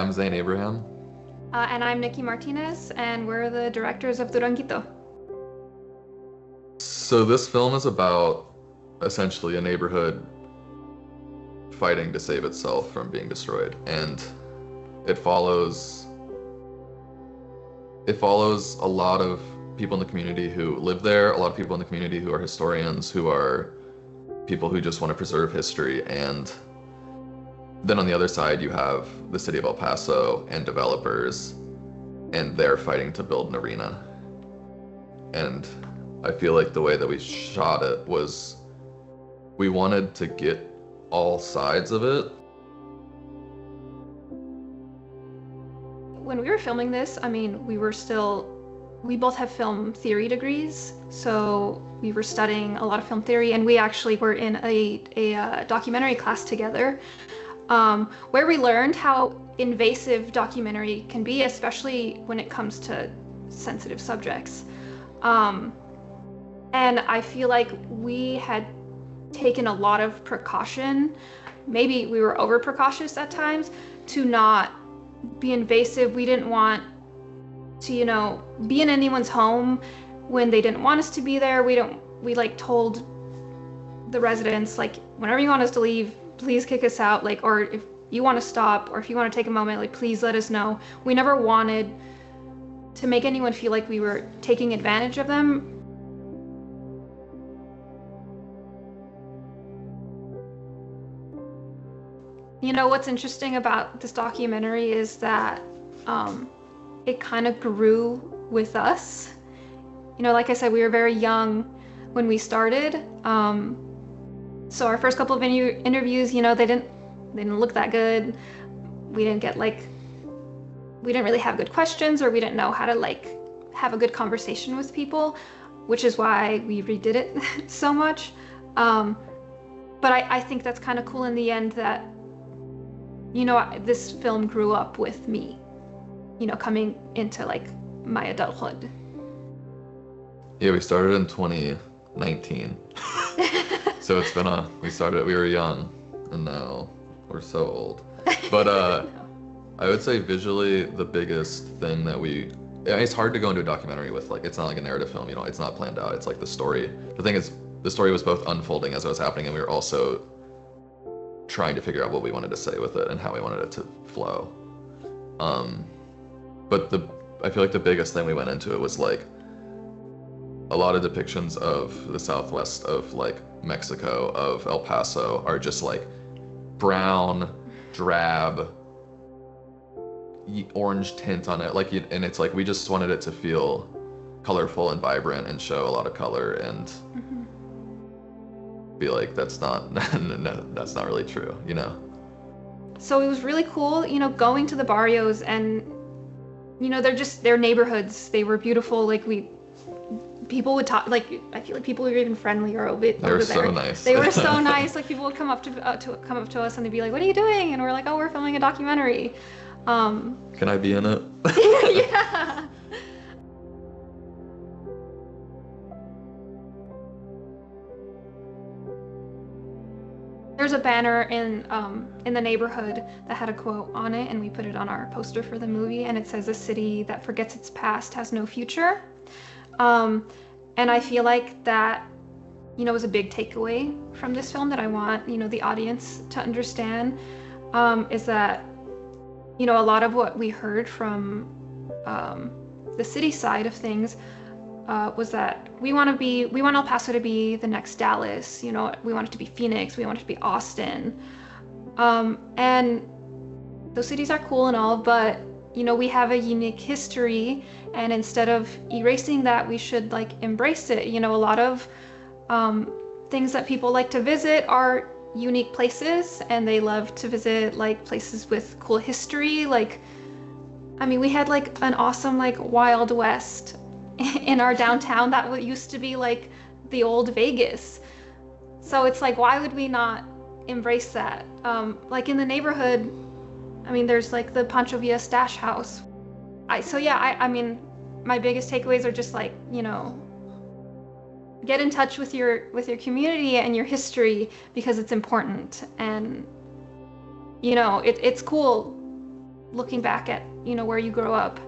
I'm Zane Abraham. And I'm Nikki Martinez, and we're the directors of Duranguito. So this film is about essentially a neighborhood fighting to save itself from being destroyed, and it follows a lot of people in the community who live there, a lot of people in the community who are historians, who are people who just want to preserve history, and then on the other side you have the city of El Paso and developers, and they're fighting to build an arena. And I feel like the way that we shot it was we wanted to get all sides of it. When we were filming this, we both have film theory degrees, so we were studying a lot of film theory, and we actually were in a documentary class together, where we learned how invasive documentary can be, especially when it comes to sensitive subjects. And I feel like we had taken a lot of precaution, maybe we were over precautious at times, to not be invasive. We didn't want to, be in anyone's home when they didn't want us to be there. We told the residents, like, whenever you want us to leave, please kick us out, or if you want to stop, or if you want to take a moment, please let us know. We never wanted to make anyone feel like we were taking advantage of them. What's interesting about this documentary is that it kind of grew with us. Like I said, we were very young when we started. So our first couple of interviews, they didn't look that good. We didn't really have good questions, or we didn't know how to have a good conversation with people, which is why we redid it so much. But I think that's kind of cool in the end that, this film grew up with me, coming into my adulthood. Yeah, we started in 2019. So it's been we were young, and now we're so old. But I would say visually the biggest thing that it's hard to go into a documentary with, it's not like a narrative film, it's not planned out. It's like the story. The thing is, the story was both unfolding as it was happening, and we were also trying to figure out what we wanted to say with it and how we wanted it to flow. But I feel like the biggest thing we went into it was a lot of depictions of the southwest of Mexico, of El Paso, are just brown, drab, orange tint on it, and it's we just wanted it to feel colorful and vibrant and show a lot of color, and be that's not that's not really true, So it was really cool, going to the barrios, and they're neighborhoods. They were beautiful. People would talk, I feel like people were even friendlier over there. They were so nice. They were so nice. People would come up to us, and they'd be like, "What are you doing?" And we're like, "Oh, we're filming a documentary." Can I be in it? Yeah. There's a banner in the neighborhood that had a quote on it, and we put it on our poster for the movie, and it says, "A city that forgets its past has no future." And I feel like that, was a big takeaway from this film that I want, the audience to understand, is that, a lot of what we heard from the city side of things was that we want El Paso to be the next Dallas, we want it to be Phoenix, we want it to be Austin. And those cities are cool and all, but we have a unique history, and instead of erasing that, we should embrace it. A lot of things that people like to visit are unique places, and they love to visit places with cool history. We had an awesome Wild West in our downtown that used to be the old Vegas. So it's why would we not embrace that? In the neighborhood, there's the Pancho Villa Stash House. My biggest takeaways are just get in touch with your community and your history, because it's important. And it's cool looking back at, you know, where you grow up